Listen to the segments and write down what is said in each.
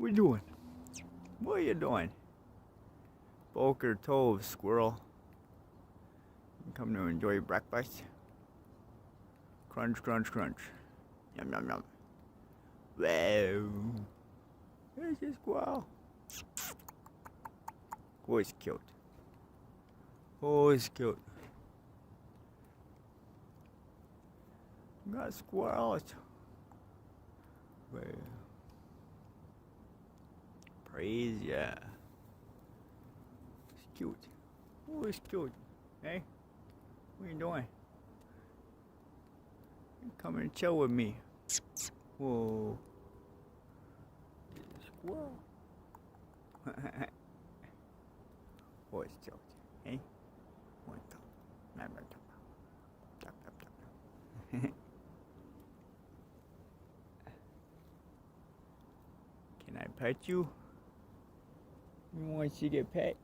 What you doing? What are you doing? Boker Tove, squirrel. You come to enjoy breakfast? Crunch, crunch, crunch. Yum, yum, yum. Wow. There's a squirrel. Oh, it's cute. Oh, it's cute. We got squirrels. Wow. Praise Yahh. It's cute. Oh, it's cute. Hey, what you doing? Come and chill with me. Whoa. There's a squirrel. Oh, it's cute. Hey? One top. Can I pet you? You want to get pet?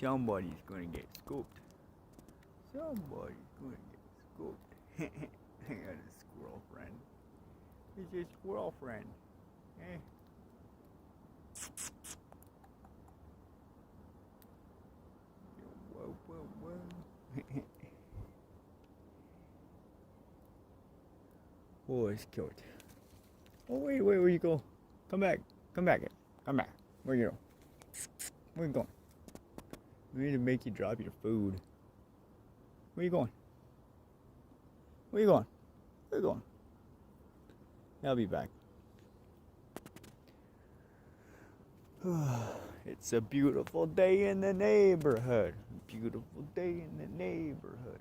Somebody's gonna get scooped. Somebody's gonna get scooped. I got a squirrel friend. He's your squirrel friend. Eh? Whoa, whoa, whoa. Oh, it's cute. Oh, wait, where you go? Come back. Come back. Come back. Where you go? Where you going? We need to make you drop your food. Where you going? Where you going? Where you going? I'll be back. It's a beautiful day in the neighborhood. Beautiful day in the neighborhood.